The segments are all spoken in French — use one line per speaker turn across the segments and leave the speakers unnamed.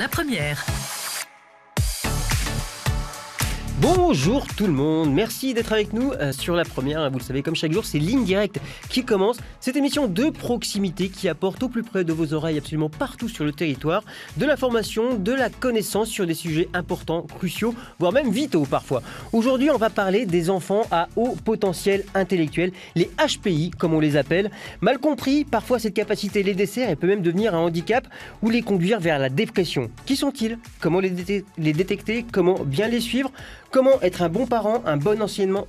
la première.
Bonjour tout le monde, merci d'être avec nous sur la première. Vous le savez, comme chaque jour, c'est Ligne Directe qui commence. Cette émission de proximité qui apporte au plus près de vos oreilles, absolument partout sur le territoire, de l'information, de la connaissance sur des sujets importants, cruciaux, voire même vitaux parfois. Aujourd'hui, on va parler des enfants à haut potentiel intellectuel, les HPI comme on les appelle. Mal compris, parfois cette capacité les dessert et peut même devenir un handicap ou les conduire vers la dépression. Qui sont-ils ? Comment les détecter ? Comment bien les suivre ? Comment être un bon parent, un bon enseignant,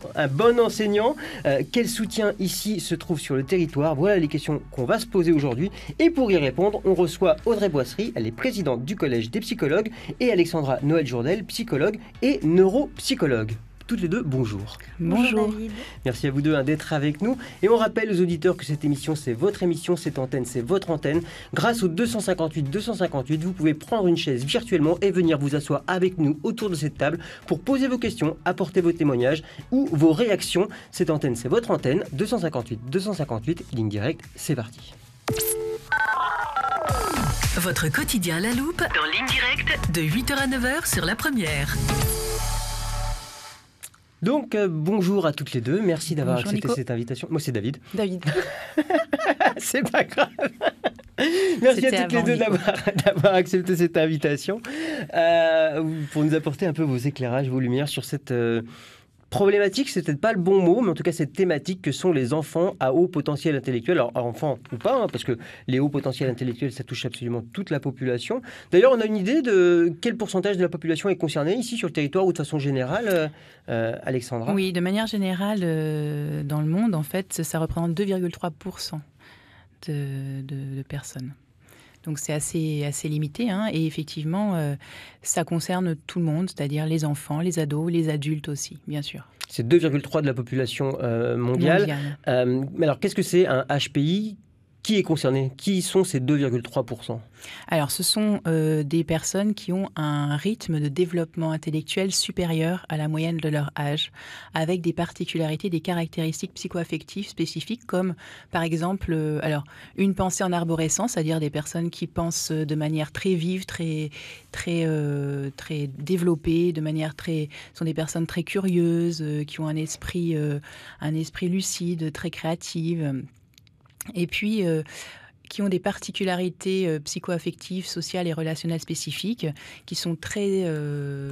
quel soutien ici se trouve sur le territoire? Voilà les questions qu'on va se poser aujourd'hui. Et pour y répondre, on reçoit Audrey Boisserie, elle est présidente du Collège des psychologues, et Alexandra Noël-Jourdel, psychologue et neuropsychologue. Toutes les deux, bonjour.
Bonjour.
Merci à vous deux d'être avec nous. Et on rappelle aux auditeurs que cette émission, c'est votre émission, cette antenne, c'est votre antenne. Grâce au 258, vous pouvez prendre une chaise virtuellement et venir vous asseoir avec nous autour de cette table pour poser vos questions, apporter vos témoignages ou vos réactions. Cette antenne, c'est votre antenne. 258, ligne directe, c'est parti.
Votre quotidien à la loupe, dans Ligne Directe, de 8h à 9h sur la première.
Donc, bonjour à toutes les deux. Merci d'avoir accepté cette invitation. Moi, c'est David. C'est pas grave. Merci à toutes les deux d'avoir accepté cette invitation pour nous apporter un peu vos éclairages, vos lumières sur cette problématique. C'est peut-être pas le bon mot, mais en tout cas cette thématique que sont les enfants à haut potentiel intellectuel. Alors enfants ou pas, parce que les hauts potentiels intellectuels, ça touche absolument toute la population. D'ailleurs, on a une idée de quel pourcentage de la population est concernée ici sur le territoire ou de façon générale, Alexandra?
Oui, de manière générale, dans le monde, en fait, ça représente 2,3% de personnes. Donc c'est assez limité, hein, et effectivement, ça concerne tout le monde, c'est-à-dire les enfants, les ados, les adultes aussi, bien sûr.
C'est 2,3% de la population mondiale. Mais alors, qu'est-ce que c'est un HPI ? Qui est concerné ? Qui sont ces 2,3%?
Alors, ce sont des personnes qui ont un rythme de développement intellectuel supérieur à la moyenne de leur âge, avec des particularités, des caractéristiques psychoaffectives spécifiques, comme par exemple une pensée en arborescence, c'est-à-dire des personnes qui pensent de manière très vive, très développée, sont des personnes très curieuses, qui ont un esprit lucide, très créative. Et puis, qui ont des particularités psychoaffectives, sociales et relationnelles spécifiques, qui sont très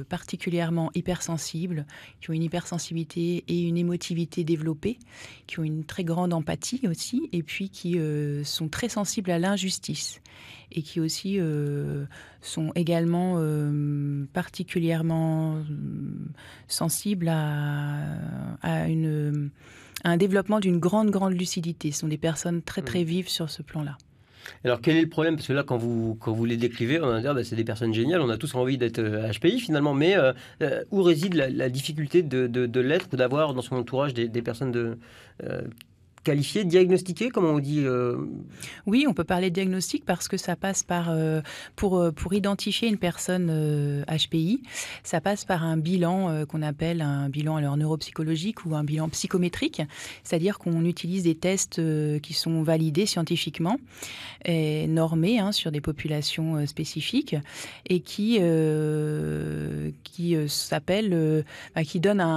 particulièrement hypersensibles, qui ont une hypersensibilité et une émotivité développée, qui ont une très grande empathie aussi, et puis qui sont très sensibles à l'injustice, et qui aussi sont également particulièrement sensibles à un développement d'une grande lucidité. Ce sont des personnes très vives sur ce plan-là.
Alors, quel est le problème? Parce que là, quand vous les décrivez, on va dire c'est des personnes géniales, on a tous envie d'être HPI finalement, mais où réside la difficulté de l'être, d'avoir dans son entourage des personnes qualifiées, diagnostiquées, comme on dit
Oui, on peut parler de diagnostic parce que ça passe par, pour identifier une personne HPI, ça passe par un bilan qu'on appelle un bilan alors neuropsychologique ou un bilan psychométrique, c'est-à-dire qu'on utilise des tests qui sont validés scientifiquement et normés sur des populations spécifiques et qui donnent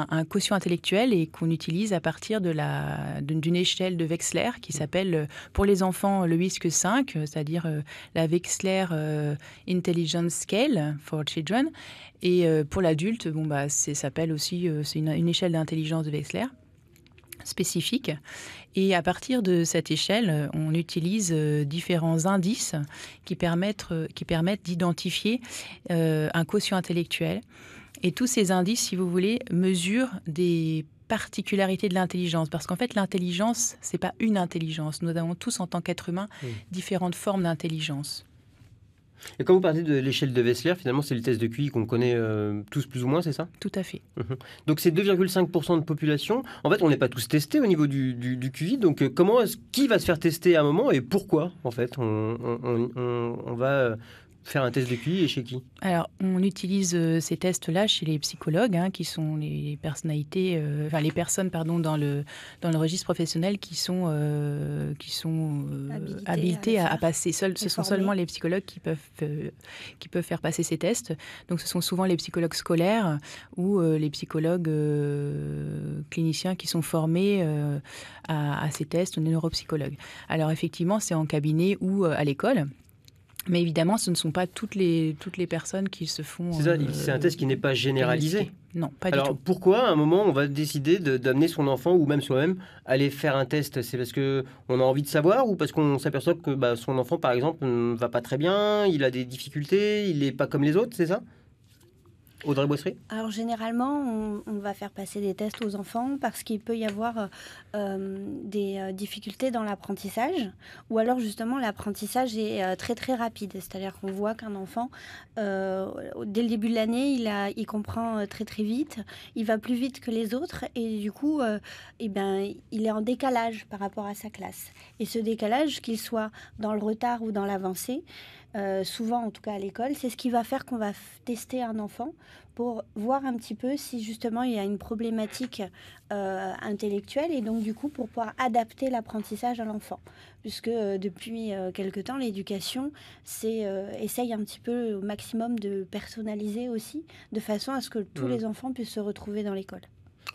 un quotient intellectuel et qu'on utilise à partir d'une échelle de Wechsler qui s'appelle pour les enfants le WISC-5, c'est-à-dire la Wechsler Intelligence Scale for Children, et pour l'adulte, ça s'appelle aussi c'est une échelle d'intelligence de Wechsler spécifique. Et à partir de cette échelle, on utilise différents indices qui permettent d'identifier un quotient intellectuel. Et tous ces indices, si vous voulez, mesurent des particularités de l'intelligence. Parce qu'en fait, l'intelligence, c'est pas une intelligence. Nous avons tous, en tant qu'êtres humains, différentes formes d'intelligence.
Et quand vous parlez de l'échelle de Wechsler, finalement, c'est le test de QI qu'on connaît tous plus ou moins, c'est ça?
Tout à fait.
Donc, c'est 2,5% de population. En fait, on n'est pas tous testés au niveau du QI. Donc, qui va se faire tester à un moment et pourquoi, en fait, on va faire un test de QI et chez qui?
Alors, on utilise ces tests-là chez les psychologues, qui sont les personnalités, les personnes, pardon, dans le registre professionnel qui sont habilitées à passer. Ce sont seulement les psychologues qui peuvent faire passer ces tests. Donc, ce sont souvent les psychologues scolaires ou les psychologues cliniciens qui sont formés à ces tests, les neuropsychologues. Alors, effectivement, c'est en cabinet ou à l'école. Mais évidemment, ce ne sont pas toutes les personnes qui se font...
C'est ça, c'est un test qui n'est pas généralisé.
Non, pas du tout.
Alors pourquoi, à un moment, on va décider d'amener son enfant ou même soi-même à aller faire un test? C'est parce qu'on a envie de savoir ou parce qu'on s'aperçoit que son enfant, par exemple, ne va pas très bien, il a des difficultés, il n'est pas comme les autres, c'est ça? Audrey Boisseret?
Alors généralement, on va faire passer des tests aux enfants parce qu'il peut y avoir des difficultés dans l'apprentissage, ou alors justement l'apprentissage est très très rapide. C'est-à-dire qu'on voit qu'un enfant, dès le début de l'année, il comprend très très vite, il va plus vite que les autres et du coup, il est en décalage par rapport à sa classe. Et ce décalage, qu'il soit dans le retard ou dans l'avancée, souvent en tout cas à l'école, c'est ce qui va faire qu'on va tester un enfant pour voir un petit peu si justement il y a une problématique intellectuelle et donc du coup pour pouvoir adapter l'apprentissage à l'enfant. Puisque depuis quelque temps, l'éducation essaye un petit peu au maximum de personnaliser aussi, de façon à ce que tous les enfants puissent se retrouver dans l'école.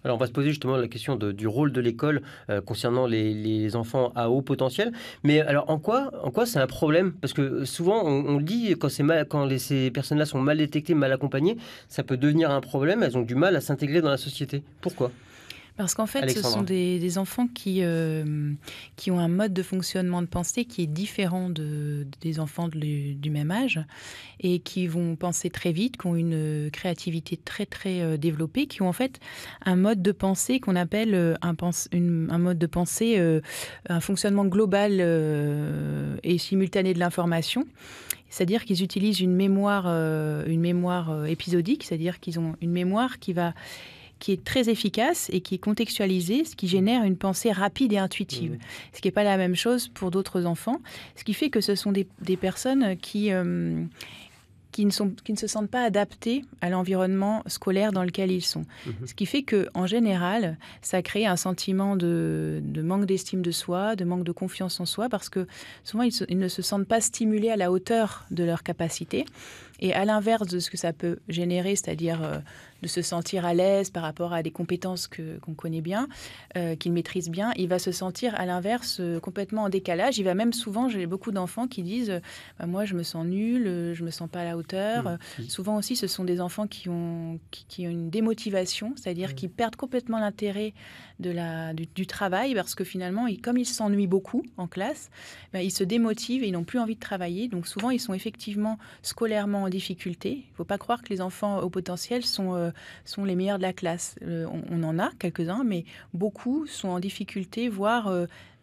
Alors on va se poser justement la question du rôle de l'école concernant les enfants à haut potentiel. Mais alors en quoi c'est un problème? Parce que souvent on le dit, quand ces personnes-là sont mal détectées, mal accompagnées, ça peut devenir un problème, elles ont du mal à s'intégrer dans la société. Pourquoi?
Parce qu'en fait,
Alexandra.
Ce sont des enfants qui ont un mode de fonctionnement de pensée qui est différent des enfants du même âge et qui vont penser très vite, qui ont une créativité très très développée, qui ont en fait un mode de pensée qu'on appelle un mode de pensée, un fonctionnement global et simultané de l'information. C'est-à-dire qu'ils utilisent une mémoire épisodique, c'est-à-dire qu'ils ont une mémoire qui est très efficace et qui est contextualisée, ce qui génère une pensée rapide et intuitive. Ce qui n'est pas la même chose pour d'autres enfants. Ce qui fait que ce sont des personnes qui ne se sentent pas adaptées à l'environnement scolaire dans lequel ils sont. Ce qui fait qu'en général, ça crée un sentiment de manque d'estime de soi, de manque de confiance en soi, parce que souvent, ils ne se sentent pas stimulés à la hauteur de leurs capacités. Et à l'inverse de ce que ça peut générer, c'est-à-dire de se sentir à l'aise par rapport à des compétences qu'on connaît bien, qu'il maîtrise bien, il va se sentir à l'inverse complètement en décalage. Il va même souvent, j'ai beaucoup d'enfants qui disent moi je me sens nul, je me sens pas à la hauteur. Souvent aussi ce sont des enfants qui ont une démotivation, c'est-à-dire qui perdent complètement l'intérêt du travail parce que finalement, comme ils s'ennuient beaucoup en classe, ils se démotivent et ils n'ont plus envie de travailler. Donc souvent ils sont effectivement scolairement en difficulté. Il ne faut pas croire que les enfants au potentiel sont les meilleurs de la classe. On en a quelques-uns, mais beaucoup sont en difficulté, voire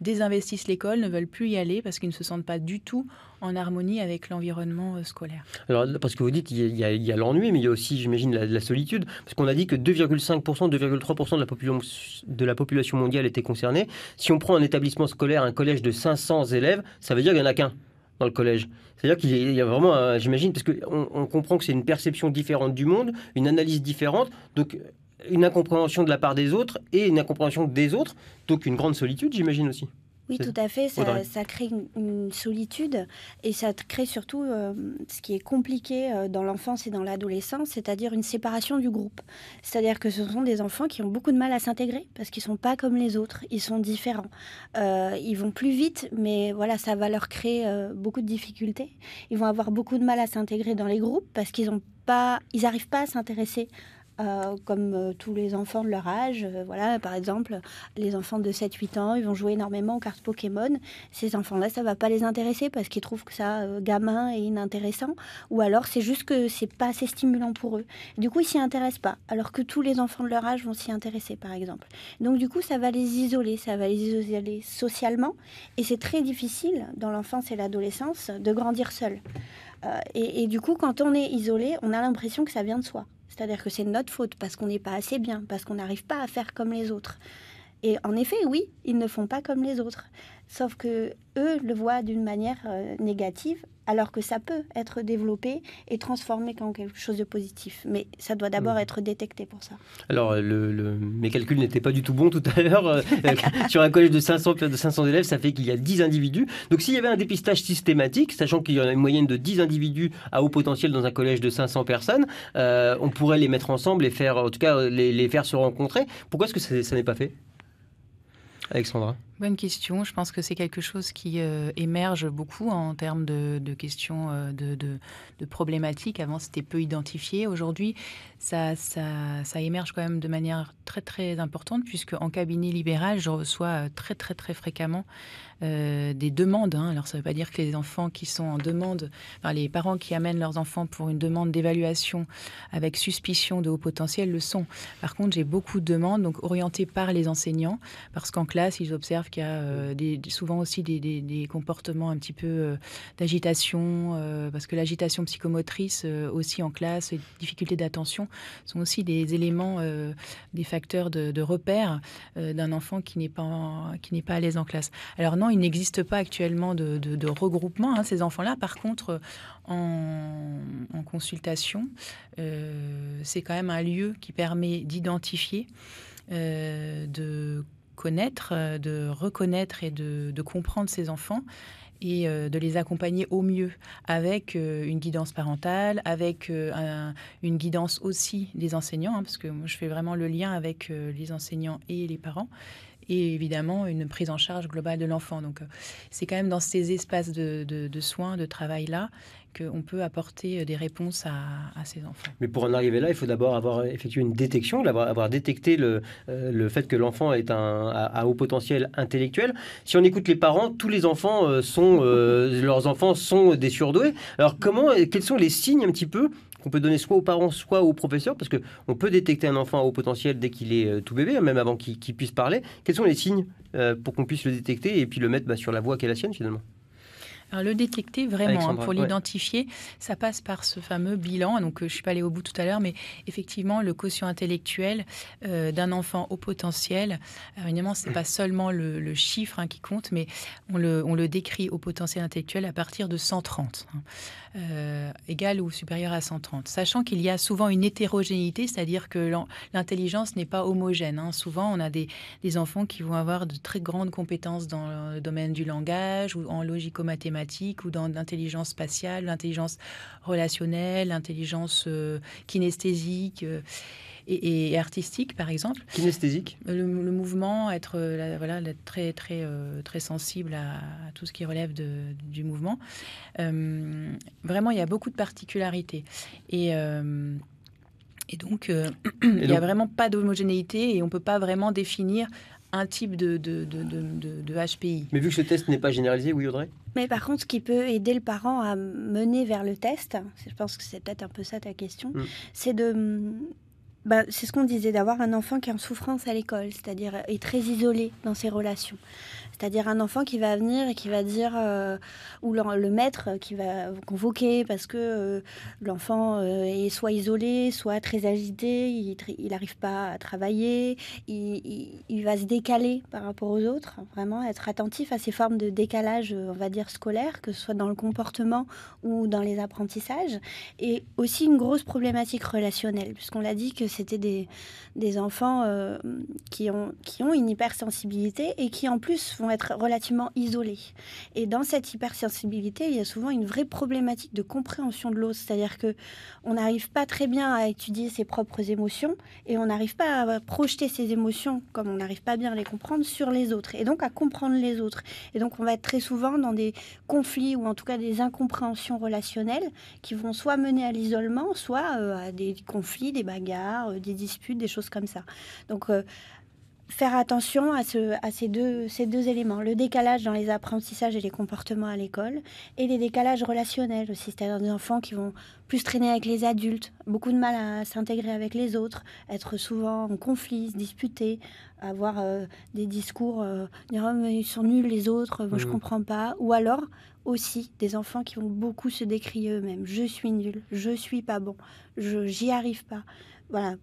désinvestissent l'école, ne veulent plus y aller parce qu'ils ne se sentent pas du tout en harmonie avec l'environnement scolaire.
Alors, parce que vous dites qu'il y a l'ennui, mais il y a aussi, j'imagine, la solitude. Parce qu'on a dit que 2,5%, 2,3% de la population mondiale était concernée. Si on prend un établissement scolaire, un collège de 500 élèves, ça veut dire qu'il n'y en a qu'un dans le collège. C'est-à-dire qu'il y a vraiment, j'imagine, parce qu'on comprend que c'est une perception différente du monde, une analyse différente, donc une incompréhension de la part des autres et une incompréhension des autres, donc une grande solitude, j'imagine aussi.
Oui, tout à fait. Ça crée une solitude et ça crée surtout ce qui est compliqué dans l'enfance et dans l'adolescence, c'est-à-dire une séparation du groupe. C'est-à-dire que ce sont des enfants qui ont beaucoup de mal à s'intégrer parce qu'ils ne sont pas comme les autres, ils sont différents. Ils vont plus vite, mais voilà, ça va leur créer beaucoup de difficultés. Ils vont avoir beaucoup de mal à s'intégrer dans les groupes parce qu'ils n'arrivent pas à s'intéresser comme tous les enfants de leur âge. Voilà, par exemple, les enfants de 7-8 ans, ils vont jouer énormément aux cartes Pokémon. Ces enfants-là, ça ne va pas les intéresser parce qu'ils trouvent que ça, gamin et inintéressant. Ou alors, c'est juste que c'est pas assez stimulant pour eux. Du coup, ils s'y intéressent pas. Alors que tous les enfants de leur âge vont s'y intéresser, par exemple. Donc, du coup, ça va les isoler socialement. Et c'est très difficile, dans l'enfance et l'adolescence, de grandir seul. Et du coup, quand on est isolé, on a l'impression que ça vient de soi. C'est-à-dire que c'est notre faute parce qu'on n'est pas assez bien, parce qu'on n'arrive pas à faire comme les autres. Et en effet, oui, ils ne font pas comme les autres. Sauf que eux le voient d'une manière négative, alors que ça peut être développé et transformé en quelque chose de positif. Mais ça doit d'abord être détecté pour ça.
Alors, mes calculs n'étaient pas du tout bons tout à l'heure. Sur un collège de 500 élèves, ça fait qu'il y a 10 individus. Donc, s'il y avait un dépistage systématique, sachant qu'il y en a une moyenne de 10 individus à haut potentiel dans un collège de 500 personnes, on pourrait les mettre ensemble et faire, en tout cas, les faire se rencontrer. Pourquoi est-ce que ça n'est pas fait, Alexandra?
Bonne question. Je pense que c'est quelque chose qui émerge beaucoup en termes de questions de problématiques. Avant, c'était peu identifié. Aujourd'hui, ça émerge quand même de manière très, très importante, puisque en cabinet libéral, je reçois très, très, très fréquemment des demandes. Alors, ça ne veut pas dire que les enfants qui sont en demande, enfin, les parents qui amènent leurs enfants pour une demande d'évaluation avec suspicion de haut potentiel le sont. Par contre, j'ai beaucoup de demandes, donc orientées par les enseignants, parce qu'en classe, ils observent qu'il y a souvent aussi des comportements un petit peu d'agitation, parce que l'agitation psychomotrice aussi en classe, les difficultés d'attention sont aussi des éléments, des facteurs de repère d'un enfant qui n'est pas à l'aise en classe. Alors non, il n'existe pas actuellement de regroupement, ces enfants-là. Par contre, en consultation, c'est quand même un lieu qui permet d'identifier, de connaître, de reconnaître et de comprendre ces enfants et de les accompagner au mieux avec une guidance parentale, avec une guidance aussi des enseignants, parce que moi, je fais vraiment le lien avec les enseignants et les parents, et évidemment une prise en charge globale de l'enfant. Donc c'est quand même dans ces espaces de soins, de travail-là, qu'on peut apporter des réponses à ces enfants.
Mais pour en arriver là, il faut d'abord avoir effectué une détection, avoir détecté le fait que l'enfant est à haut potentiel intellectuel. Si on écoute les parents, tous les enfants leurs enfants sont des surdoués. Alors quels sont les signes un petit peu qu'on peut donner soit aux parents, soit aux professeurs, parce qu'on peut détecter un enfant à haut potentiel dès qu'il est tout bébé, même avant qu'il puisse parler. Quels sont les signes pour qu'on puisse le détecter et puis le mettre sur la voie qui est la sienne finalement?
Alors, le détecter vraiment,
Alexandra,
pour l'identifier, ça passe par ce fameux bilan. Donc, je ne suis pas allée au bout tout à l'heure, mais effectivement, le quotient intellectuel d'un enfant au potentiel, évidemment, ce n'est pas seulement le chiffre qui compte, mais on le décrit au potentiel intellectuel à partir de 130, égal ou supérieur à 130. Sachant qu'il y a souvent une hétérogénéité, c'est-à-dire que l'intelligence n'est pas homogène. Souvent, on a des enfants qui vont avoir de très grandes compétences dans le domaine du langage ou en logico-mathématiques, ou dans l'intelligence spatiale, l'intelligence relationnelle, l'intelligence kinesthésique et artistique, par exemple.
Kinesthésique ?
Le mouvement, être très, très, très sensible à tout ce qui relève du mouvement. Vraiment, il y a beaucoup de particularités. Et donc, il n'y a vraiment pas d'homogénéité et on ne peut pas vraiment définir un type de HPI.
Mais vu que ce test n'est pas généralisé, oui, Audrey ?
Mais par contre, ce qui peut aider le parent à mener vers le test, je pense que c'est peut-être un peu ça ta question, c'est c'est ce qu'on disait, d'avoir un enfant qui est en souffrance à l'école, c'est-à-dire est très isolé dans ses relations. C'est-à-dire un enfant qui va venir et qui va dire, ou le maître qui va convoquer parce que l'enfant est soit isolé, soit très agité, il n'arrive pas à travailler, il va se décaler par rapport aux autres, vraiment être attentif à ces formes de décalage, on va dire, scolaire, que ce soit dans le comportement ou dans les apprentissages, et aussi une grosse problématique relationnelle, puisqu'on l'a dit que c'était des enfants qui ont une hypersensibilité et qui en plus vont être relativement isolés. Et dans cette hypersensibilité, il y a souvent une vraie problématique de compréhension de l'autre, c'est-à-dire qu'on n'arrive pas très bien à étudier ses propres émotions et on n'arrive pas à projeter ses émotions, comme on n'arrive pas bien à les comprendre, sur les autres, et donc à comprendre les autres. Et donc on va être très souvent dans des conflits ou en tout cas des incompréhensions relationnelles qui vont soit mener à l'isolement, soit à des conflits, des bagarres, des disputes, des choses comme ça. Donc faire attention à ces deux éléments, le décalage dans les apprentissages et les comportements à l'école, et les décalages relationnels aussi, c'est-à-dire des enfants qui vont plus traîner avec les adultes, beaucoup de mal à s'intégrer avec les autres, être souvent en conflit, se disputer, avoir des discours, dire oh, mais ils sont nuls les autres, moi je comprends pas, ou alors aussi des enfants qui vont beaucoup se décrier eux-mêmes, je suis nul, je suis pas bon, j'y arrive pas, voilà.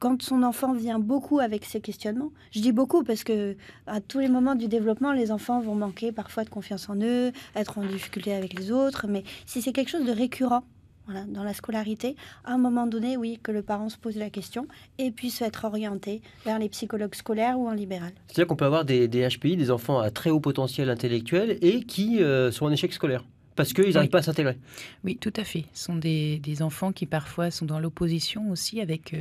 quand son enfant vient beaucoup avec ses questionnements, je dis beaucoup parce que à tous les moments du développement, les enfants vont manquer parfois de confiance en eux, être en difficulté avec les autres, mais si c'est quelque chose de récurrent, voilà, dans la scolarité, à un moment donné, oui, que le parent se pose la question et puisse être orienté vers les psychologues scolaires ou en libéral.
C'est-à-dire qu'on peut avoir des HPI, des enfants à très haut potentiel intellectuel et qui sont en échec scolaire parce qu'ils n'arrivent pas à s'intégrer.
Oui, tout à fait. Ce sont des enfants qui parfois sont dans l'opposition aussi avec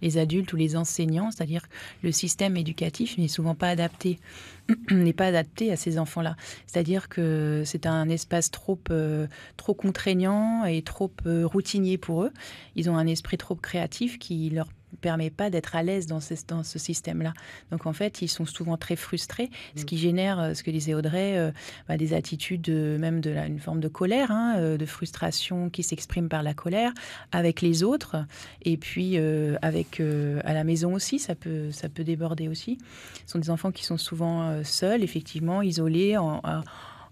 les adultes ou les enseignants, c'est-à-dire que le système éducatif n'est souvent pas adapté, n'est pas adapté à ces enfants-là. C'est-à-dire que c'est un espace trop contraignant et trop routinier pour eux. Ils ont un esprit trop créatif qui leur permet pas d'être à l'aise dans ce système-là. Donc en fait, ils sont souvent très frustrés, ce qui génère, ce que disait Audrey, des attitudes, même une forme de colère, de frustration qui s'exprime par la colère avec les autres, et puis à la maison aussi, ça peut déborder aussi. Ce sont des enfants qui sont souvent seuls, effectivement, isolés,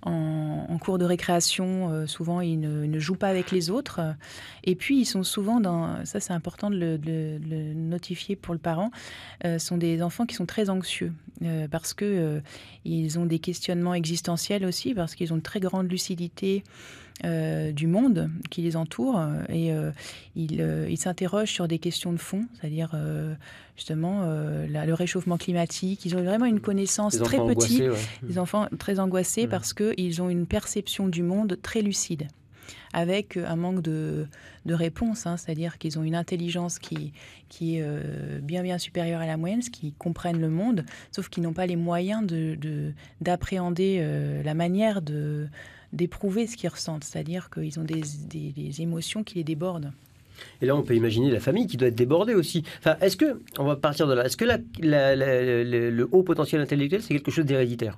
en cours de récréation, souvent, ils ne jouent pas avec les autres. Et puis, ils sont souvent ça c'est important de le notifier pour le parent, sont des enfants qui sont très anxieux parce qu'ils ont des questionnements existentiels aussi, parce qu'ils ont une très grande lucidité du monde qui les entoure et ils s'interrogent sur des questions de fond, c'est-à-dire justement le réchauffement climatique. Ils ont vraiment une connaissance très petite, des enfants très angoissés parce qu'ils ont une perception du monde très lucide, avec un manque de réponse, c'est-à-dire qu'ils ont une intelligence qui est bien supérieure à la moyenne, qui comprennent le monde, sauf qu'ils n'ont pas les moyens d'appréhender la manière d'éprouver ce qu'ils ressentent, c'est-à-dire qu'ils ont des émotions qui les débordent.
Et là, on peut imaginer la famille qui doit être débordée aussi. Enfin, on va partir de là, est-ce que le haut potentiel intellectuel, c'est quelque chose d'héréditaire ?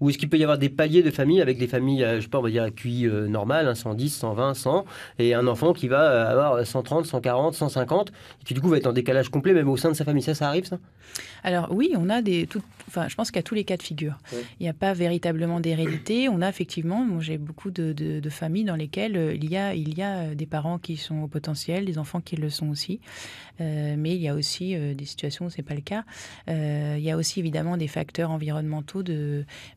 Ou est-ce qu'il peut y avoir des paliers de famille avec des familles, je sais pas, on va dire à QI normal, 110, 120, 100, et un enfant qui va avoir 130, 140, 150, et qui du coup va être en décalage complet même au sein de sa famille. Ça arrive, ça ?
Alors oui, on a je pense qu'il y a tous les cas de figure. Oui. Il n'y a pas véritablement d'hérédité. On a effectivement, j'ai beaucoup de familles dans lesquelles il y a des parents qui sont au potentiel, des enfants qui le sont aussi. Mais il y a aussi des situations où ce n'est pas le cas. Il y a aussi évidemment des facteurs environnementaux,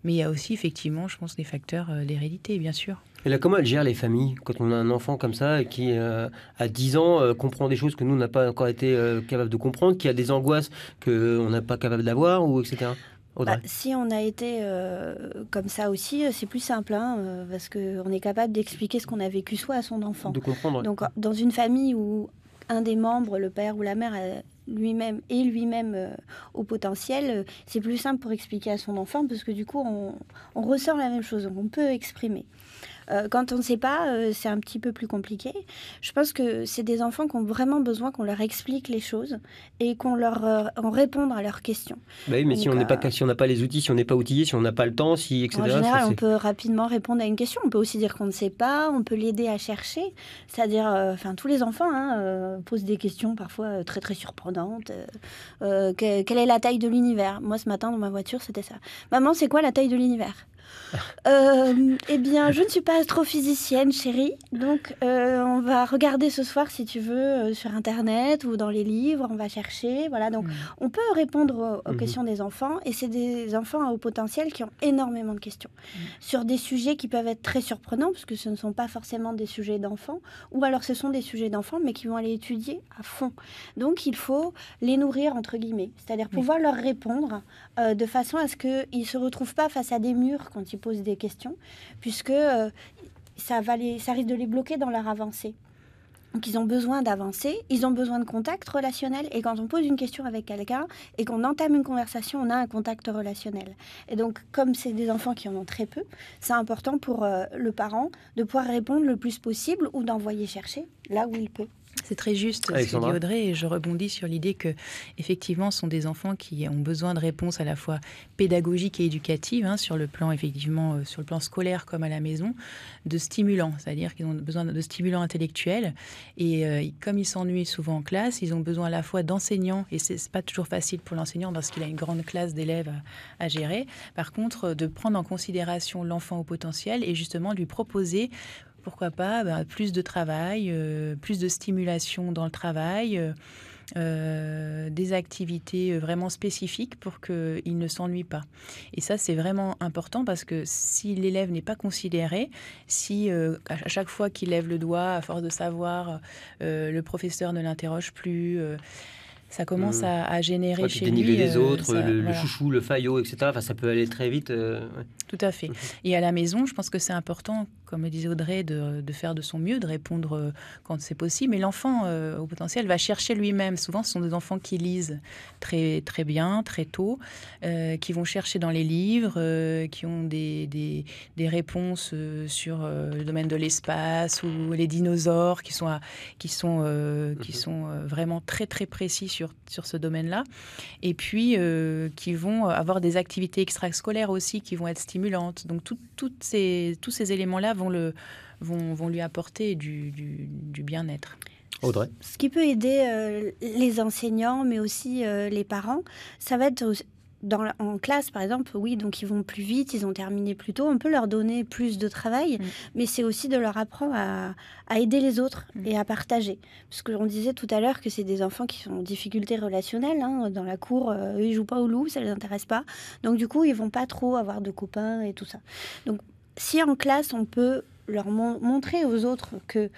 mais il y a aussi effectivement, je pense, des facteurs d'hérédité, bien sûr.
Et là, comment elle gère les familles quand on a un enfant comme ça qui, à 10 ans, comprend des choses que nous, on n'a pas encore été capable de comprendre, qui a des angoisses qu'on n'a pas capable d'avoir, ou etc.
Si on a été comme ça aussi, c'est plus simple, parce qu'on est capable d'expliquer ce qu'on a vécu soi à son enfant.
De comprendre.
Donc, dans une famille où un des membres, le père ou la mère, lui-même au potentiel, c'est plus simple pour expliquer à son enfant, parce que du coup, on ressent la même chose, on peut exprimer. Quand on ne sait pas, c'est un petit peu plus compliqué. Je pense que c'est des enfants qui ont vraiment besoin qu'on leur explique les choses et qu'on leur réponde à leurs questions.
Bah oui, mais si on n'a pas les outils, si on n'est pas outillé, si on n'a pas le temps, etc.
En général, on peut rapidement répondre à une question. On peut aussi dire qu'on ne sait pas, on peut l'aider à chercher. C'est-à-dire, tous les enfants posent des questions parfois très très surprenantes. Quelle est la taille de l'univers ? Moi, ce matin, dans ma voiture, c'était ça. Maman, c'est quoi la taille de l'univers ? Eh bien, je ne suis pas astrophysicienne, chérie. Donc, on va regarder ce soir, si tu veux, sur Internet ou dans les livres. On va chercher. Voilà. Donc, on peut répondre aux questions des enfants. Et c'est des enfants à haut potentiel qui ont énormément de questions sur des sujets qui peuvent être très surprenants, parce que ce ne sont pas forcément des sujets d'enfants. Ou alors, ce sont des sujets d'enfants, mais qui vont aller étudier à fond. Donc, il faut les nourrir, entre guillemets. C'est-à-dire pouvoir leur répondre de façon à ce qu'ils ne se retrouvent pas face à des murs quand ils posent des questions, puisque ça risque de les bloquer dans leur avancée. Donc ils ont besoin d'avancer, ils ont besoin de contact relationnel, et quand on pose une question avec quelqu'un et qu'on entame une conversation, on a un contact relationnel. Et donc comme c'est des enfants qui en ont très peu, c'est important pour le parent de pouvoir répondre le plus possible ou d'envoyer chercher là où il peut.
C'est très juste ce que dit Audrey, et je rebondis sur l'idée que effectivement, ce sont des enfants qui ont besoin de réponses à la fois pédagogiques et éducatives, sur le plan sur le plan scolaire comme à la maison, de stimulants, c'est-à-dire qu'ils ont besoin de stimulants intellectuels, et comme ils s'ennuient souvent en classe, ils ont besoin à la fois d'enseignants, et c'est pas toujours facile pour l'enseignant parce qu'il a une grande classe d'élèves à gérer. Par contre, de prendre en considération l'enfant au potentiel et justement lui proposer, pourquoi pas, plus de travail, plus de stimulation dans le travail, des activités vraiment spécifiques pour qu'il ne s'ennuie pas. Et ça, c'est vraiment important parce que si l'élève n'est pas considéré, si à chaque fois qu'il lève le doigt, à force de savoir, le professeur ne l'interroge plus, ça commence à générer chez lui...
Dénigrer les autres, le chouchou, le faillot, etc. Enfin, ça peut aller très vite. Ouais.
Tout à fait. Et à la maison, je pense que c'est important, comme le disait Audrey, de faire de son mieux, de répondre quand c'est possible. Mais l'enfant au potentiel va chercher lui-même. Souvent, ce sont des enfants qui lisent très, très bien, très tôt, qui vont chercher dans les livres, qui ont des réponses sur le domaine de l'espace ou les dinosaures, qui sont vraiment très, très précis sur ce domaine-là. Et puis, qui vont avoir des activités extrascolaires aussi qui vont être stimulantes. Donc, tous ces éléments-là vont lui apporter du bien-être.
Audrey.
Ce qui peut aider les enseignants, mais aussi les parents, ça va être en classe, par exemple, oui, donc ils vont plus vite, ils ont terminé plus tôt, on peut leur donner plus de travail, mais c'est aussi de leur apprendre à aider les autres et à partager. Parce qu'on disait tout à l'heure que c'est des enfants qui sont en difficulté relationnelle, dans la cour, eux, ils jouent pas au loup, ça les intéresse pas, donc du coup, ils vont pas trop avoir de copains et tout ça. Donc, si en classe, on peut leur montrer aux autres que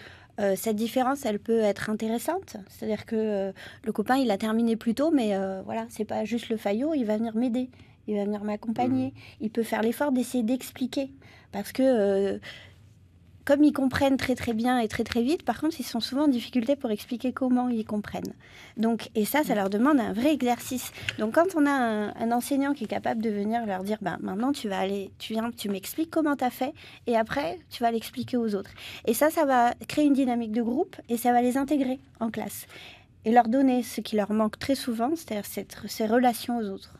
cette différence, elle peut être intéressante. C'est-à-dire que le copain, il a terminé plus tôt, mais voilà, c'est pas juste le faillot, il va venir m'aider, il va venir m'accompagner. Il peut faire l'effort d'essayer d'expliquer. Parce que comme ils comprennent très très bien et très très vite, par contre, ils sont souvent en difficulté pour expliquer comment ils comprennent. Donc, et ça leur demande un vrai exercice. Donc, quand on a un enseignant qui est capable de venir leur dire, maintenant tu m'expliques comment tu as fait, et après tu vas l'expliquer aux autres. Et ça va créer une dynamique de groupe et ça va les intégrer en classe et leur donner ce qui leur manque très souvent, c'est-à-dire ces relations aux autres.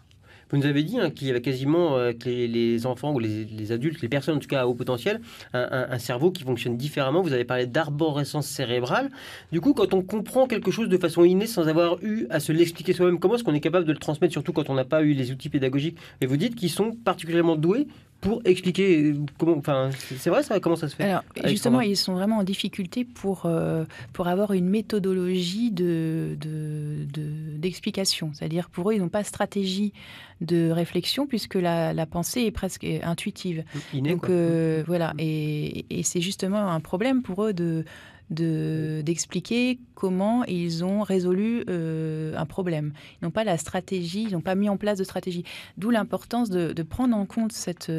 Vous nous avez dit qu'il y avait quasiment que les enfants ou les adultes, les personnes en tout cas à haut potentiel, un cerveau qui fonctionne différemment. Vous avez parlé d'arborescence cérébrale. Du coup, quand on comprend quelque chose de façon innée sans avoir eu à se l'expliquer soi-même, comment est-ce qu'on est capable de le transmettre, surtout quand on n'a pas eu les outils pédagogiques? Et vous dites qu'ils sont particulièrement doués pour expliquer comment... Enfin, c'est vrai ça? Comment ça se fait?
Alors, justement, ils sont vraiment en difficulté pour avoir une méthodologie d'explication. C'est-à-dire, pour eux, ils n'ont pas de stratégie de réflexion puisque la pensée est presque intuitive. Donc, voilà. Et c'est justement un problème pour eux d'expliquer comment ils ont résolu un problème. Ils n'ont pas la stratégie, ils n'ont pas mis en place de stratégie. D'où l'importance de prendre en compte cette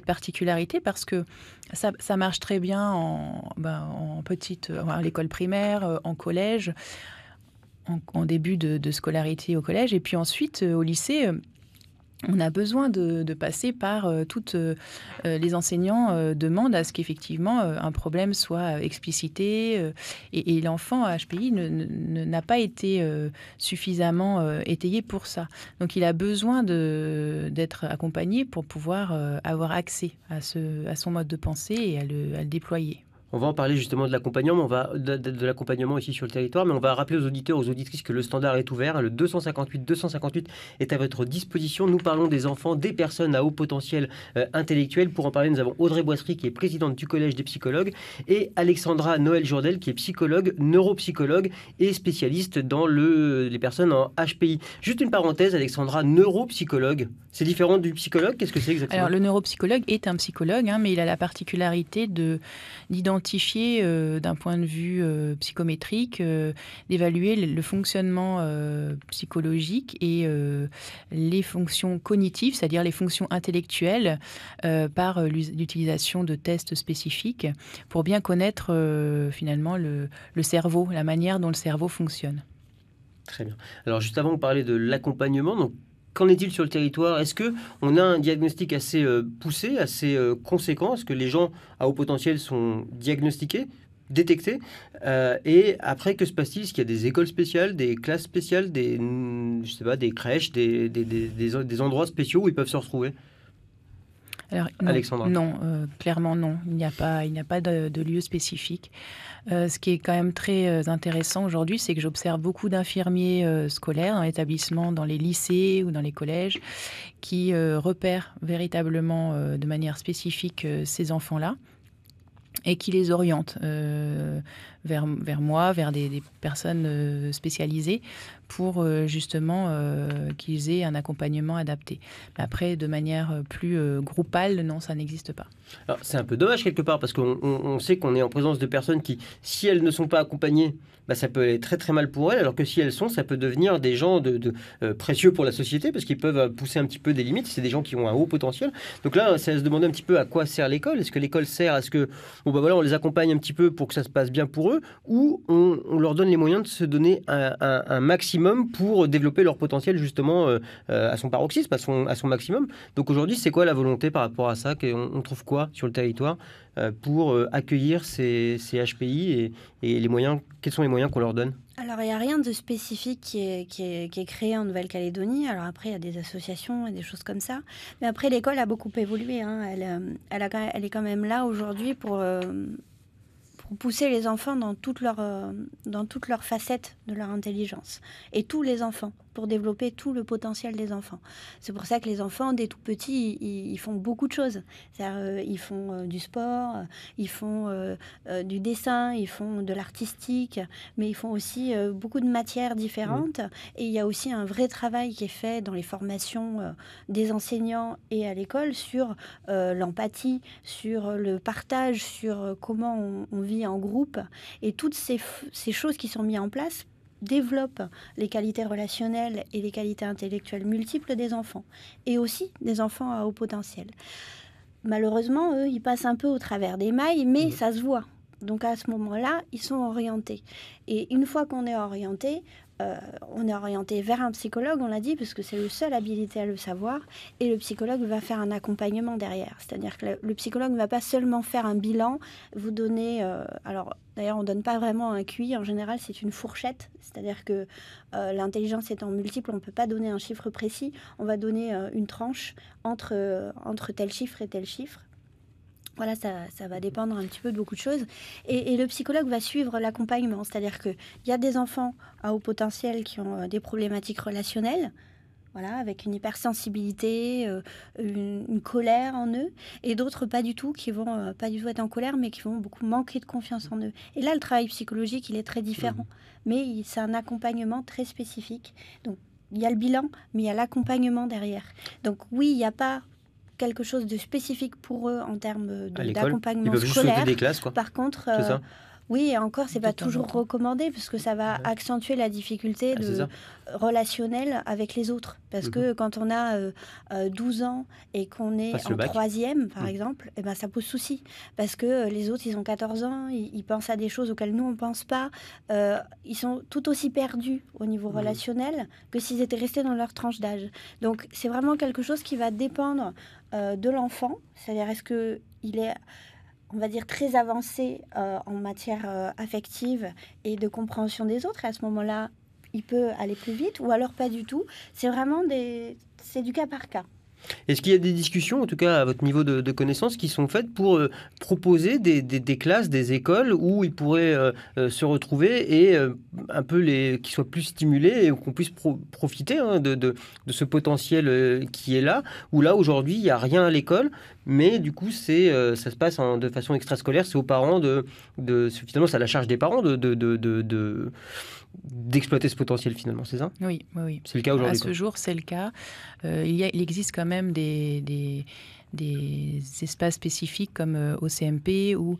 particularité parce que ça marche très bien à l'école primaire, en collège, en début de scolarité au collège, et puis ensuite au lycée. On a besoin de passer par toutes les enseignants demandent à ce qu'effectivement un problème soit explicité et l'enfant à HPI n'a pas été suffisamment étayé pour ça. Donc il a besoin d'être accompagné pour pouvoir avoir accès à son mode de pensée et à le déployer.
On va en parler justement de l'accompagnement, de l'accompagnement ici sur le territoire, mais on va rappeler aux auditeurs, aux auditrices que le standard est ouvert. Le 258 est à votre disposition. Nous parlons des enfants, des personnes à haut potentiel intellectuel. Pour en parler, nous avons Audrey Boisserie, qui est présidente du Collège des psychologues, et Alexandra Noël-Jourdel, qui est psychologue, neuropsychologue et spécialiste dans les personnes en HPI. Juste une parenthèse, Alexandra, neuropsychologue, c'est différent du psychologue? Qu'est-ce que c'est exactement?
Alors, le neuropsychologue est un psychologue, mais il a la particularité d'identifier d'un point de vue psychométrique, d'évaluer le fonctionnement psychologique et les fonctions cognitives, c'est-à-dire les fonctions intellectuelles, par l'utilisation de tests spécifiques pour bien connaître finalement le cerveau, la manière dont le cerveau fonctionne.
Très bien. Alors juste avant, on parlait de l'accompagnement. Donc, qu'en est-il sur le territoire? Est-ce qu'on a un diagnostic assez poussé, assez conséquent? Est-ce que les gens à haut potentiel sont diagnostiqués, détectés? Et après, que se passe-t-il? Est-ce qu'il y a des écoles spéciales, des classes spéciales, des crèches, des endroits spéciaux où ils peuvent se retrouver?
Alors,
Alexandra.
Non, clairement non. Il n'y a pas de lieu spécifique. Ce qui est quand même très intéressant aujourd'hui, c'est que j'observe beaucoup d'infirmiers scolaires dans l'établissement, dans les lycées ou dans les collèges, qui repèrent véritablement de manière spécifique ces enfants-là et qui les orientent vers moi, vers des personnes spécialisées pour justement qu'ils aient un accompagnement adapté. Mais après, de manière plus groupale, non, ça n'existe pas.
Alors, c'est un peu dommage quelque part parce qu'on sait qu'on est en présence de personnes qui, si elles ne sont pas accompagnées, ça peut aller très très mal pour elles, alors que si elles sont, ça peut devenir des gens précieux pour la société parce qu'ils peuvent pousser un petit peu des limites. C'est des gens qui ont un haut potentiel. Donc là, ça se demander un petit peu à quoi sert l'école. Est-ce que l'école sert à ce que on les accompagne un petit peu pour que ça se passe bien pour eux, ou on leur donne les moyens de se donner un maximum pour développer leur potentiel justement à son paroxysme, à son maximum. Donc aujourd'hui, c'est quoi la volonté par rapport à ça? On trouve quoi sur le territoire pour accueillir ces HPI et les moyens, quels sont les moyens qu'on leur donne?
Alors, il n'y a rien de spécifique qui est créé en Nouvelle-Calédonie. Alors après, il y a des associations et des choses comme ça. Mais après, l'école a beaucoup évolué. Hein. Elle est quand même là aujourd'hui pour pousser les enfants dans toutes leurs facettes de leur intelligence. Et tous les enfants, pour développer tout le potentiel des enfants. C'est pour ça que les enfants, dès tout petits, ils font beaucoup de choses. C'est-à-dire, ils font du sport, ils font du dessin, ils font de l'artistique, mais ils font aussi beaucoup de matières différentes. Et il y a aussi un vrai travail qui est fait dans les formations des enseignants et à l'école sur l'empathie, sur le partage, sur comment on vit en groupe. Et toutes ces choses qui sont mises en place développent les qualités relationnelles et les qualités intellectuelles multiples des enfants, et aussi des enfants à haut potentiel. Malheureusement, eux, ils passent un peu au travers des mailles, mais ça se voit. Donc à ce moment-là, ils sont orientés. Et une fois qu'on est orienté vers un psychologue, on l'a dit, parce que c'est le seul habilité à le savoir, et le psychologue va faire un accompagnement derrière. C'est-à-dire que le psychologue ne va pas seulement faire un bilan, vous donner... alors, d'ailleurs, on ne donne pas vraiment un QI, en général, c'est une fourchette, c'est-à-dire que l'intelligence étant multiple, on ne peut pas donner un chiffre précis, on va donner une tranche entre tel chiffre et tel chiffre. Voilà, ça va dépendre un petit peu de beaucoup de choses. Et le psychologue va suivre l'accompagnement. C'est-à-dire qu'il y a des enfants à haut potentiel qui ont des problématiques relationnelles, voilà, avec une hypersensibilité, une colère en eux, et d'autres pas du tout, qui vont pas du tout être en colère, mais qui vont beaucoup manquer de confiance en eux. Et là, le travail psychologique, il est très différent. Mais c'est un accompagnement très spécifique. Donc, il y a le bilan, mais il y a l'accompagnement derrière. Donc oui, il n'y a pas quelque chose de spécifique pour eux en termes d'accompagnement scolaire.
Ils peuvent juste sauter des classes, quoi.
Par contre, oui, et encore, c'est pas toujours recommandé parce que ça va accentuer la difficulté relationnelle avec les autres. Parce que quand on a 12 ans et qu'on est en troisième, par exemple, eh ben, ça pose souci. Parce que les autres, ils ont 14 ans, ils pensent à des choses auxquelles nous, on pense pas. Ils sont tout aussi perdus au niveau relationnel que s'ils étaient restés dans leur tranche d'âge. Donc, c'est vraiment quelque chose qui va dépendre de l'enfant. C'est-à-dire, est-ce qu'il est... on va dire, très avancé en matière affective et de compréhension des autres. Et à ce moment-là, il peut aller plus vite ou alors pas du tout. C'est vraiment c'est du cas par cas.
Est-ce qu'il y a des discussions, en tout cas à votre niveau de connaissance, qui sont faites pour proposer des classes, des écoles où ils pourraient se retrouver et un peu qu'ils soient plus stimulés et qu'on puisse profiter de ce potentiel qui est là, où là aujourd'hui il n'y a rien à l'école, mais du coup ça se passe de façon extrascolaire, c'est aux parents finalement c'est à la charge des parents d'exploiter ce potentiel finalement, c'est ça?
Oui.
C'est le cas aujourd'hui.
À ce jour, c'est le cas. Il existe quand même des espaces spécifiques comme au CMP ou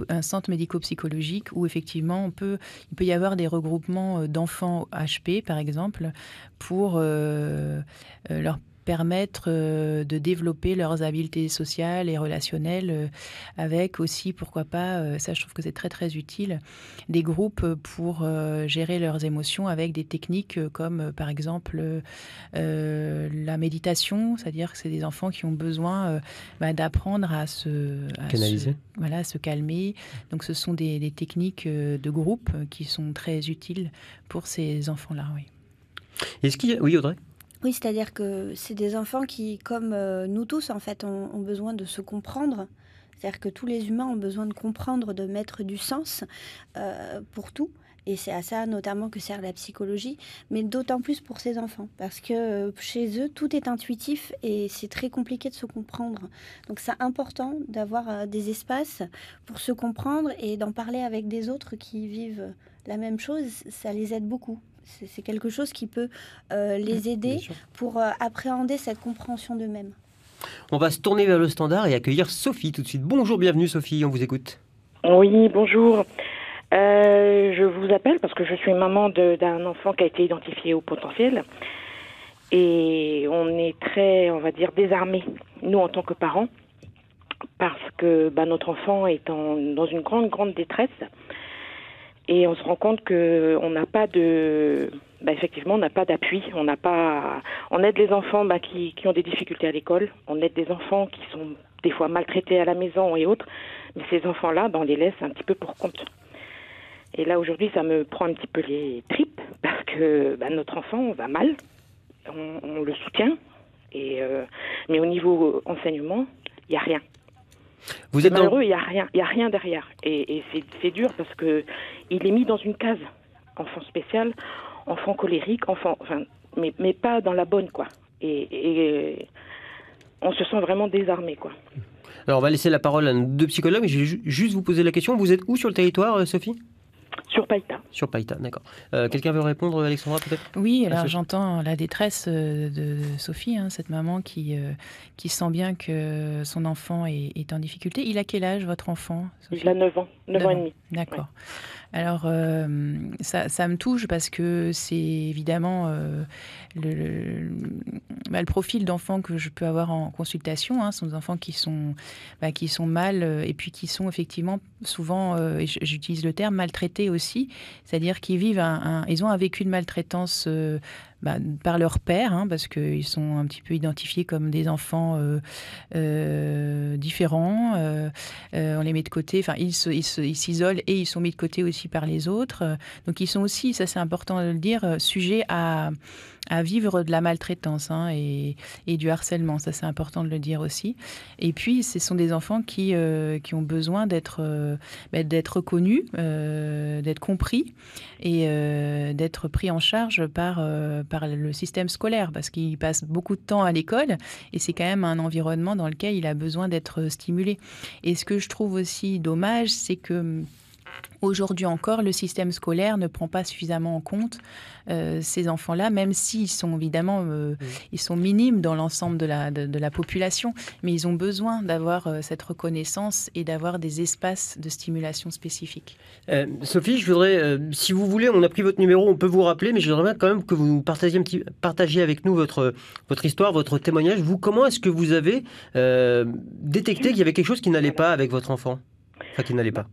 un centre médico-psychologique où effectivement il peut y avoir des regroupements d'enfants HP par exemple pour leur permettre de développer leurs habiletés sociales et relationnelles avec aussi, pourquoi pas, ça je trouve que c'est très très utile, des groupes pour gérer leurs émotions avec des techniques comme par exemple la méditation, c'est-à-dire que c'est des enfants qui ont besoin d'apprendre à se calmer. Donc ce sont des techniques de groupe qui sont très utiles pour ces enfants-là. Oui.
Est-ce qu'il y a... Oui, Audrey?
Oui, c'est-à-dire que c'est des enfants qui, comme nous tous, en fait, ont besoin de se comprendre. C'est-à-dire que tous les humains ont besoin de comprendre, de mettre du sens pour tout. Et c'est à ça notamment que sert la psychologie, mais d'autant plus pour ces enfants, parce que chez eux, tout est intuitif et c'est très compliqué de se comprendre. Donc c'est important d'avoir des espaces pour se comprendre et d'en parler avec des autres qui vivent la même chose, ça les aide beaucoup. C'est quelque chose qui peut les aider pour appréhender cette compréhension d'eux-mêmes.
On va se tourner vers le standard et accueillir Sophie tout de suite. Bonjour, bienvenue Sophie, on vous écoute.
Oui, bonjour. Je vous appelle parce que je suis maman d'un enfant qui a été identifié au potentiel. Et on est très, on va dire, désarmés, nous en tant que parents, parce que notre enfant est dans une grande détresse. Et on se rend compte qu'on n'a pas effectivement, on n'a pas d'appui. On aide les enfants qui ont des difficultés à l'école. On aide des enfants qui sont des fois maltraités à la maison et autres. Mais ces enfants-là, on les laisse un petit peu pour compte. Et là, aujourd'hui, ça me prend un petit peu les tripes parce que notre enfant va mal. On le soutient. Mais au niveau enseignement, il n'y a rien.
Vous êtes
malheureux, il n'y a rien derrière. Et c'est dur parce qu'il est mis dans une case. Enfant spécial, enfant colérique, mais pas dans la bonne, quoi. Et on se sent vraiment désarmé, quoi.
Alors, on va laisser la parole à nos deux psychologues, mais je vais juste vous poser la question. Vous êtes où sur le territoire, Sophie ?
Sur Païta.
Sur Païta, d'accord. Quelqu'un veut répondre, Alexandra, peut-être ?
Oui, alors j'entends la détresse de Sophie, cette maman qui sent bien que son enfant est en difficulté. Il a quel âge, votre enfant, Sophie ?
Il a 9 ans, 9 ans et demi.
D'accord.
Ouais.
Alors, ça me touche parce que c'est évidemment le profil d'enfants que je peux avoir en consultation. Ce sont des enfants qui sont mal et puis qui sont effectivement souvent, et j'utilise le terme, maltraités aussi. C'est-à-dire qu'ils vivent ils ont un vécu de maltraitance par leur père, parce qu'ils sont un petit peu identifiés comme des enfants différents. On les met de côté, enfin ils s'isolent et ils sont mis de côté aussi par les autres. Donc ils sont aussi, ça c'est important de le dire, sujets à vivre de la maltraitance et du harcèlement. Ça c'est important de le dire aussi. Et puis ce sont des enfants qui ont besoin d'être reconnus, d'être compris et d'être pris en charge par le système scolaire, parce qu'il passe beaucoup de temps à l'école et c'est quand même un environnement dans lequel il a besoin d'être stimulé. Et ce que je trouve aussi dommage, c'est que aujourd'hui encore, le système scolaire ne prend pas suffisamment en compte ces enfants-là, même s'ils sont évidemment ils sont minimes dans l'ensemble de la population, mais ils ont besoin d'avoir cette reconnaissance et d'avoir des espaces de stimulation spécifiques.
Sophie, je voudrais, si vous voulez, on a pris votre numéro, on peut vous rappeler, mais je voudrais bien quand même que vous partagiez avec nous votre histoire, votre témoignage. Vous, comment est-ce que vous avez détecté qu'il y avait quelque chose qui n'allait pas avec votre enfant ? Enfin, qui n'allait pas.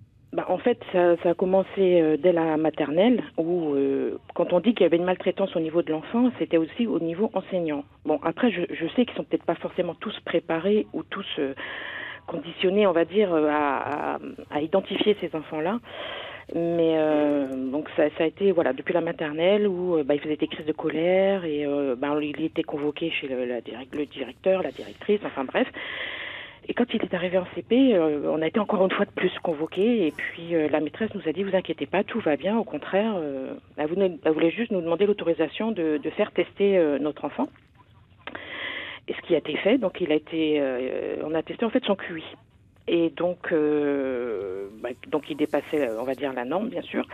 En fait, ça a commencé dès la maternelle, où quand on dit qu'il y avait une maltraitance au niveau de l'enfant, c'était aussi au niveau enseignant. Bon, après, je sais qu'ils sont peut-être pas forcément tous préparés ou tous conditionnés, on va dire, à identifier ces enfants-là. Mais donc ça a été depuis la maternelle où il faisait des crises de colère et il était convoqué chez le directeur, la directrice, enfin bref. Et quand il est arrivé en CP, on a été encore une fois de plus convoqués. Et puis la maîtresse nous a dit, vous inquiétez pas, tout va bien. Au contraire, elle voulait juste nous demander l'autorisation de faire tester notre enfant. Et ce qui a été fait, donc on a testé en fait son QI. Et donc il dépassait, on va dire, la norme, bien sûr.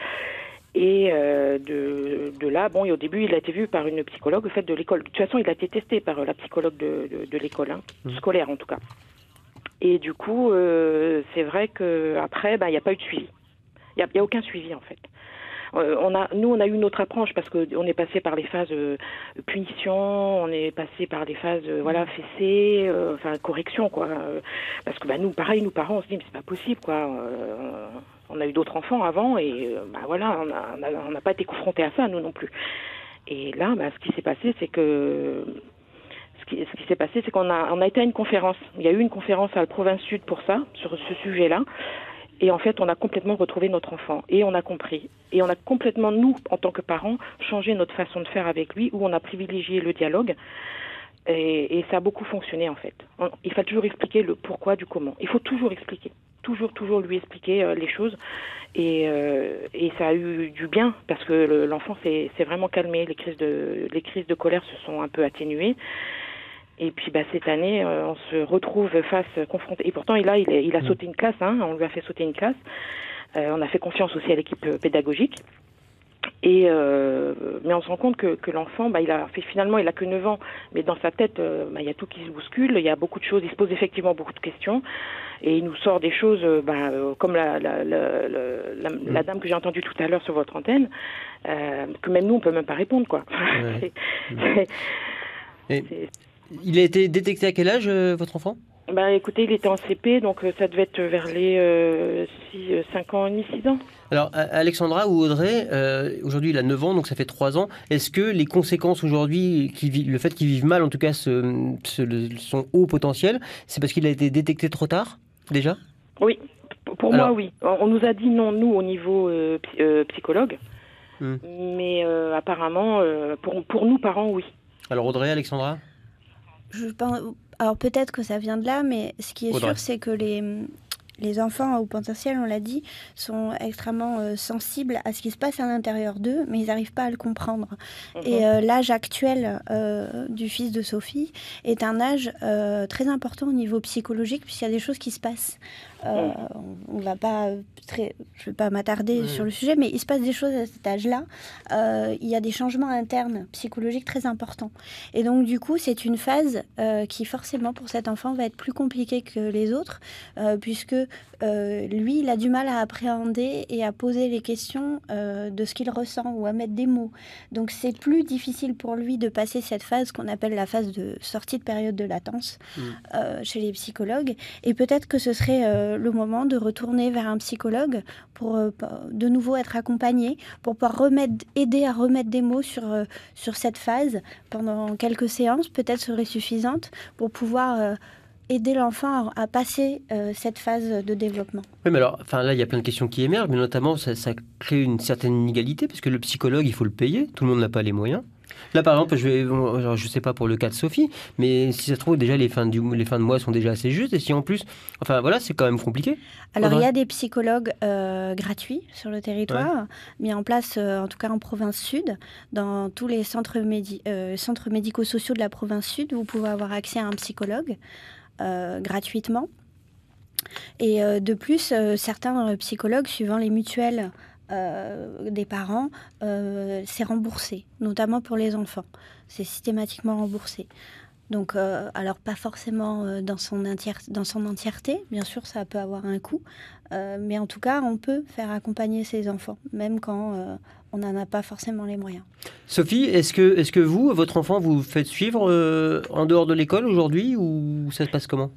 Et de là, et au début, il a été vu par une psychologue, au fait, de l'école. De toute façon, il a été testé par la psychologue de l'école, scolaire en tout cas. Et du coup, c'est vrai qu'après, il n'y a pas eu de suivi. Il n'y a aucun suivi, en fait. On a eu une autre approche parce qu'on est passé par les phases punition, on est passé par les phases fessée, correction, quoi. Parce que nous, pareil, nous parents, on se dit, mais c'est pas possible, quoi. On a eu d'autres enfants avant et on n'a pas été confrontés à ça, nous non plus. Et là, ce qui s'est passé, c'est que... Ce qui s'est passé, c'est qu'on a été à une conférence. Il y a eu une conférence à la province sud pour ça, sur ce sujet-là. Et en fait, on a complètement retrouvé notre enfant. Et on a compris. Et on a complètement, nous, en tant que parents, changé notre façon de faire avec lui, où on a privilégié le dialogue. Et ça a beaucoup fonctionné, en fait. Il faut toujours expliquer le pourquoi du comment. Il faut toujours expliquer. toujours lui expliquer les choses. Et ça a eu du bien parce que l'enfant s'est vraiment calmé. Les crises de colère se sont un peu atténuées. Et puis cette année, on se retrouve confronté. Et pourtant, il a sauté une classe. On lui a fait sauter une classe. On a fait confiance aussi à l'équipe pédagogique. Mais on se rend compte que l'enfant, il a que 9 ans, mais dans sa tête, il y a tout qui se bouscule, il y a beaucoup de choses, il se pose effectivement beaucoup de questions, et il nous sort des choses, comme la dame que j'ai entendue tout à l'heure sur votre antenne, que même nous, on peut même pas répondre, quoi.
Ouais. Il a été détecté à quel âge, votre enfant ?
Écoutez, il était en CP, donc ça devait être vers les 5 ans et demi, 6 ans.
Alors, Alexandra ou Audrey, aujourd'hui il a 9 ans, donc ça fait 3 ans. Est-ce que les conséquences aujourd'hui, le fait qu'il vive mal, en tout cas son haut potentiel, c'est parce qu'il a été détecté trop tard, déjà ?
Oui, pour moi, oui. On nous a dit non, nous, au niveau psychologue, mais apparemment, pour nous, parents, oui.
Alors, Audrey, Alexandra ?
Alors peut-être que ça vient de là, mais ce qui est
Audrey.
sûr, c'est que les enfants à haut potentiel, on l'a dit, sont extrêmement sensibles à ce qui se passe à l'intérieur d'eux, mais ils n'arrivent pas à le comprendre. Et l'âge actuel du fils de Sophie est un âge très important au niveau psychologique, puisqu'il y a des choses qui se passent. On va pas je vais pas m'attarder sur le sujet, mais il se passe des choses à cet âge-là. Il y a des changements internes psychologiques très importants. Et donc, du coup, c'est une phase qui, forcément, pour cet enfant, va être plus compliquée que les autres, puisque lui, il a du mal à appréhender et à poser les questions de ce qu'il ressent ou à mettre des mots. Donc, c'est plus difficile pour lui de passer cette phase qu'on appelle la phase de sortie de période de latence chez les psychologues. Et peut-être que ce serait le moment de retourner vers un psychologue pour de nouveau être accompagné, pour pouvoir aider à remettre des mots sur cette phase pendant quelques séances, peut-être seraient suffisantes pour pouvoir aider l'enfant à passer cette phase de développement.
Oui, mais alors, là, il y a plein de questions qui émergent, mais notamment, ça crée une certaine inégalité, parce que le psychologue, il faut le payer, tout le monde n'a pas les moyens. Là, par exemple, je sais pas pour le cas de Sophie, mais si ça se trouve, déjà, les fins de mois sont déjà assez justes, et si en plus, c'est quand même compliqué.
Alors, il y a des psychologues gratuits sur le territoire, mis en place, en tout cas en province sud, dans tous les centres médico-sociaux de la province sud, vous pouvez avoir accès à un psychologue gratuitement. Et de plus, certains psychologues, suivant les mutuelles des parents, c'est remboursé, notamment pour les enfants. C'est systématiquement remboursé. Donc, alors pas forcément dans son entièreté, bien sûr, ça peut avoir un coût, mais en tout cas, on peut faire accompagner ses enfants, même quand on n'en a pas forcément les moyens.
Sophie, est-ce que vous, votre enfant, vous faites suivre en dehors de l'école aujourd'hui, ou ça se passe comment ?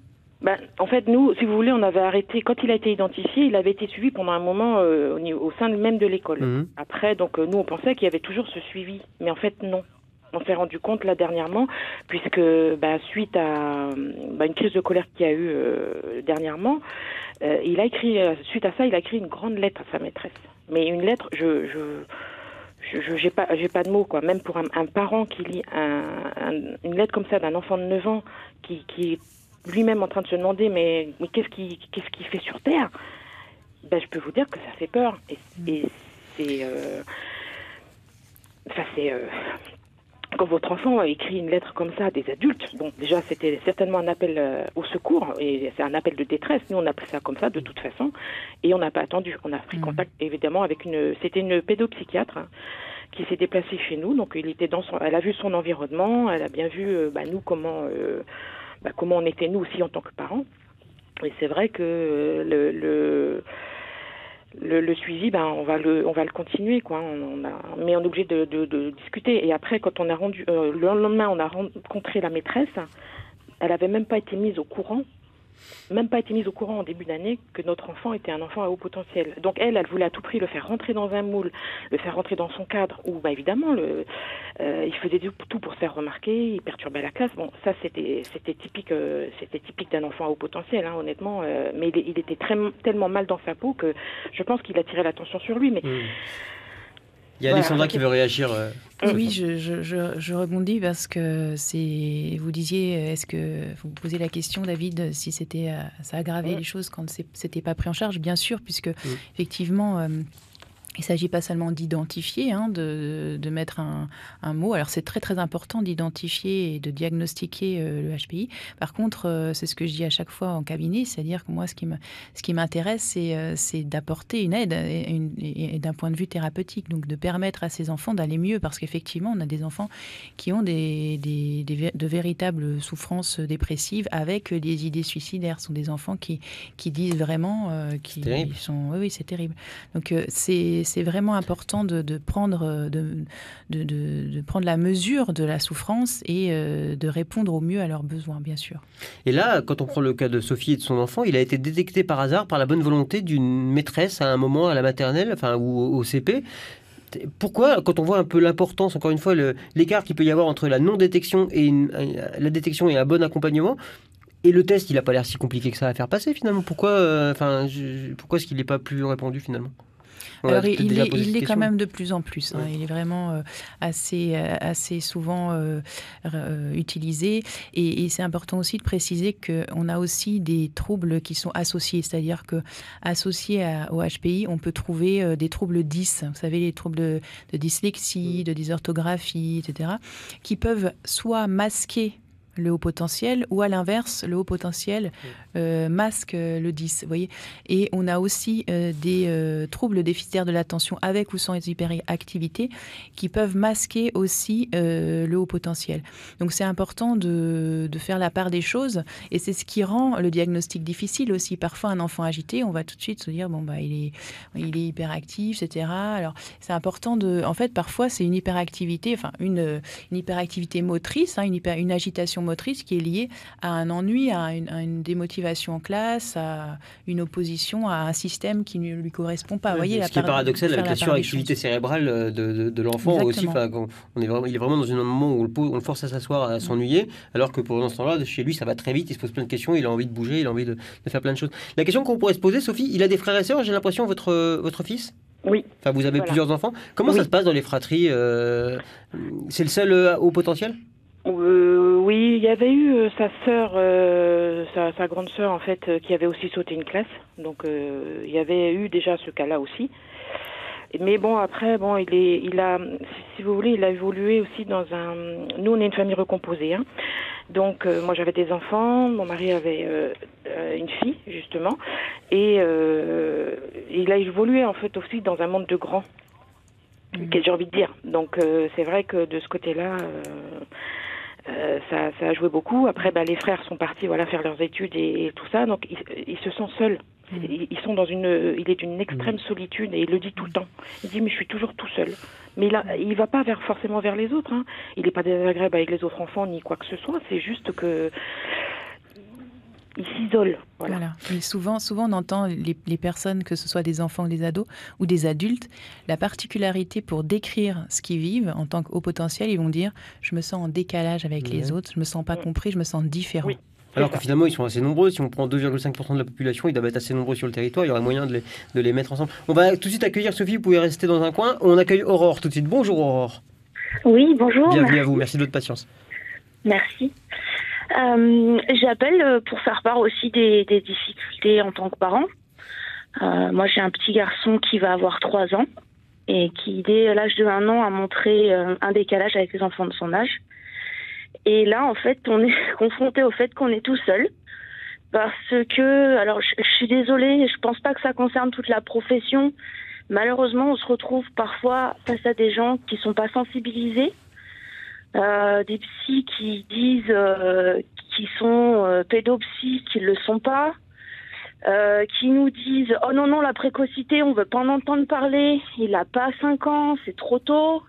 En fait, nous, si vous voulez, on avait arrêté, quand il a été identifié, il avait été suivi pendant un moment au sein même de l'école. Après, donc, nous, on pensait qu'il y avait toujours ce suivi, mais en fait, non. On s'est rendu compte là dernièrement, puisque suite à une crise de colère qu'il y a eu dernièrement, il a écrit, suite à ça, il a écrit une grande lettre à sa maîtresse. Mais une lettre, j'ai pas de mots, quoi. Même pour un parent qui lit une lettre comme ça d'un enfant de 9 ans qui est lui-même en train de se demander mais qu'est-ce qu'il fait sur Terre, je peux vous dire que ça fait peur. Et c'est quand votre enfant écrit une lettre comme ça à des adultes, bon, déjà c'était certainement un appel au secours, et c'est un appel de détresse, nous on appelle ça comme ça de toute façon, et on n'a pas attendu, on a pris contact évidemment avec c'était une pédopsychiatre qui s'est déplacée chez nous, donc elle a vu son environnement, elle a bien vu nous comment on était nous aussi en tant que parents, et c'est vrai que le suivi, on va le continuer, quoi. Mais on est obligé de discuter. Et après, quand on a le lendemain, on a rencontré la maîtresse. Elle avait même pas été mise au courant en début d'année que notre enfant était un enfant à haut potentiel. Donc elle voulait à tout prix le faire rentrer dans un moule, le faire rentrer dans son cadre, où évidemment il faisait tout pour se faire remarquer, il perturbait la classe. Bon, ça c'était typique d'un enfant à haut potentiel, honnêtement. Mais il était tellement mal dans sa peau que je pense qu'il attirait l'attention sur lui. Mais
Il y a Alexandra qui veut réagir.
Oui, je rebondis parce que vous disiez, est-ce que vous posez la question, David, si ça aggravait les choses quand c'était pas pris en charge, bien sûr, puisque effectivement. Il ne s'agit pas seulement d'identifier, de mettre un mot. Alors, c'est très, très important d'identifier et de diagnostiquer le HPI. Par contre, c'est ce que je dis à chaque fois en cabinet, c'est-à-dire que moi, ce qui m'intéresse, c'est d'apporter une aide et d'un point de vue thérapeutique, donc de permettre à ces enfants d'aller mieux, parce qu'effectivement, on a des enfants qui ont de véritables souffrances dépressives avec des idées suicidaires. Ce sont des enfants qui disent vraiment qu'ils sont... Oui, c'est terrible. Donc, c'est vraiment important de prendre la mesure de la souffrance et de répondre au mieux à leurs besoins, bien sûr.
Et là, quand on prend le cas de Sophie et de son enfant, il a été détecté par hasard, par la bonne volonté d'une maîtresse à un moment à la maternelle, ou au CP. Pourquoi, quand on voit un peu l'importance, encore une fois, l'écart qu'il peut y avoir entre la non-détection et la détection et un bon accompagnement, et le test, il n'a pas l'air si compliqué que ça à faire passer finalement. Pourquoi est-ce qu'il n'est pas plus répandu finalement ?
Alors, il l'est quand même de plus en plus. Ouais. Il est vraiment assez souvent utilisé. Et c'est important aussi de préciser qu'on a aussi des troubles qui sont associés. C'est-à-dire qu'associés au HPI, on peut trouver des troubles 10. Vous savez, les troubles de dyslexie, de dysorthographie, etc., qui peuvent soit masquer le haut potentiel, ou à l'inverse, le haut potentiel masque le 10, vous voyez. Et on a aussi des troubles déficitaires de l'attention avec ou sans hyperactivité qui peuvent masquer aussi le haut potentiel. Donc c'est important de faire la part des choses, et c'est ce qui rend le diagnostic difficile aussi. Parfois, un enfant agité, on va tout de suite se dire, il est hyperactif, etc. Alors c'est important en fait, parfois c'est une hyperactivité, une hyperactivité motrice, une agitation motrice qui est liée à un ennui, à une démotivation en classe, à une opposition à un système qui ne lui correspond pas. Vous voyez,
ce qui est paradoxal avec la suractivité cérébrale de l'enfant. Exactement. Aussi. Il est vraiment dans un moment où on le force à s'asseoir, à s'ennuyer, alors que pendant ce temps-là, chez lui, ça va très vite, il se pose plein de questions, il a envie de bouger, il a envie de faire plein de choses. La question qu'on pourrait se poser, Sophie, il a des frères et sœurs, j'ai l'impression, votre fils ?
Oui.
Enfin, vous avez plusieurs enfants. Comment ça se passe dans les fratries ? C'est le seul au potentiel ?
Oui, il y avait eu sa sœur, sa grande sœur en fait, qui avait aussi sauté une classe. Donc il y avait eu déjà ce cas-là aussi. Mais bon, après, il a, si vous voulez, il a évolué aussi dans nous, on est une famille recomposée. Hein. Donc moi j'avais des enfants, mon mari avait une fille justement, et il a évolué en fait aussi dans un monde de grands. J'ai envie de dire. Donc c'est vrai que de ce côté-là. Ça a joué beaucoup. Après, les frères sont partis faire leurs études et tout ça. Donc, ils se sentent seuls. Il est d'une extrême solitude et il le dit tout le temps. Il dit, mais je suis toujours tout seul. Mais il va pas forcément vers les autres. Hein. Il n'est pas désagréable avec les autres enfants ni quoi que ce soit. C'est juste que il s'isole. Voilà.
Et souvent, on entend les personnes, que ce soit des enfants ou des ados ou des adultes, la particularité pour décrire ce qu'ils vivent en tant qu'haut potentiel, ils vont dire « je me sens en décalage avec les autres, je me sens pas compris, je me sens différent ».
Alors que finalement, ils sont assez nombreux. Si on prend 2,5% de la population, ils doivent être assez nombreux sur le territoire. Il y aurait moyen de les mettre ensemble. On va tout de suite accueillir Sophie. Vous pouvez rester dans un coin. On accueille Aurore tout de suite. Bonjour Aurore.
Oui, bonjour.
Bienvenue à vous. Merci de votre patience.
Merci. J'appelle pour faire part aussi des difficultés en tant que parent. Moi, j'ai un petit garçon qui va avoir 3 ans et qui, dès l'âge de 1 an, a montré un décalage avec les enfants de son âge. Et là, en fait, on est confronté au fait qu'on est tout seul. Parce que, alors, je suis désolée, je pense pas que ça concerne toute la profession. Malheureusement, on se retrouve parfois face à des gens qui sont pas sensibilisés. Des psys qui disent qu'ils sont pédopsies, qu'ils le sont pas, qui nous disent « Oh non, la précocité, on veut pas en entendre parler, il a pas 5 ans, c'est trop tôt ».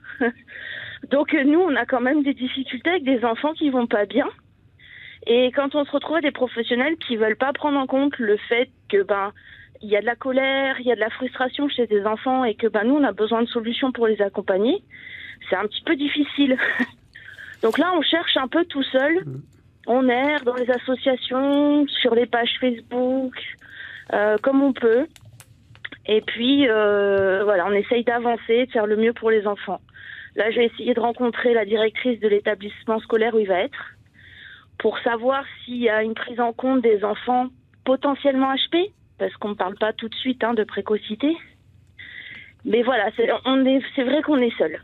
Donc nous, on a quand même des difficultés avec des enfants qui vont pas bien. Et quand on se retrouve avec des professionnels qui veulent pas prendre en compte le fait que il y a de la colère, il y a de la frustration chez des enfants et que nous, on a besoin de solutions pour les accompagner, c'est un petit peu difficile. Donc là, on cherche un peu tout seul. On erre dans les associations, sur les pages Facebook, comme on peut. Et puis, voilà, on essaye d'avancer, de faire le mieux pour les enfants. Là, j'ai essayé de rencontrer la directrice de l'établissement scolaire où il va être pour savoir s'il y a une prise en compte des enfants potentiellement HP, parce qu'on ne parle pas tout de suite de précocité. Mais voilà, c'est vrai qu'on est seul.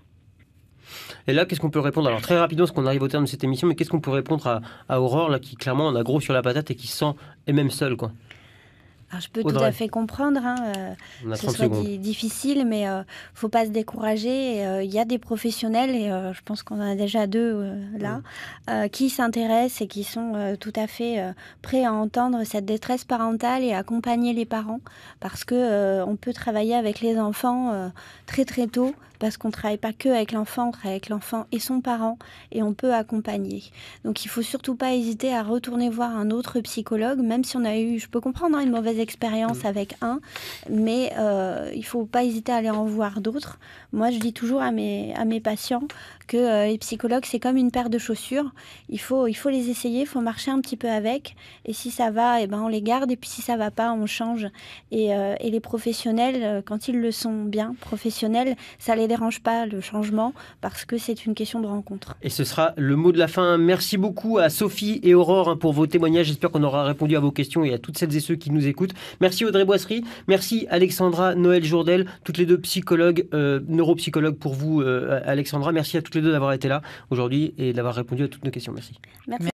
Et là, qu'est-ce qu'on peut répondre? Alors très rapidement, parce qu'on arrive au terme de cette émission, mais qu'est-ce qu'on peut répondre à Aurore, là, qui clairement en a gros sur la patate et qui se sent et même seule, quoi?
Alors, je peux
Audrey.
tout à fait comprendre que ce soit difficile, mais faut pas se décourager. Il y a des professionnels, et je pense qu'on en a déjà 2 là, qui s'intéressent et qui sont tout à fait prêts à entendre cette détresse parentale et accompagner les parents, parce que on peut travailler avec les enfants très très tôt, parce qu'on ne travaille pas que avec l'enfant, on travaille avec l'enfant et son parent, et on peut accompagner. Donc il ne faut surtout pas hésiter à retourner voir un autre psychologue, même si on a eu, je peux comprendre, une mauvaise expérience avec un, mais il ne faut pas hésiter à aller en voir d'autres. Moi, je dis toujours à mes patients que les psychologues, c'est comme une paire de chaussures. Il faut les essayer, il faut marcher un petit peu avec, et si ça va, on les garde, et puis si ça ne va pas, on change. Et les professionnels, quand ils le sont bien, professionnels, ça les dérange pas le changement, parce que c'est une question de rencontre.
Et ce sera le mot de la fin. Merci beaucoup à Sophie et Aurore pour vos témoignages. J'espère qu'on aura répondu à vos questions et à toutes celles et ceux qui nous écoutent. Merci Audrey Boisserie, merci Alexandra Noël Jourdel, toutes les deux psychologues, neuropsychologues pour vous Alexandra. Merci à toutes les deux d'avoir été là aujourd'hui et d'avoir répondu à toutes nos questions. Merci.
Merci.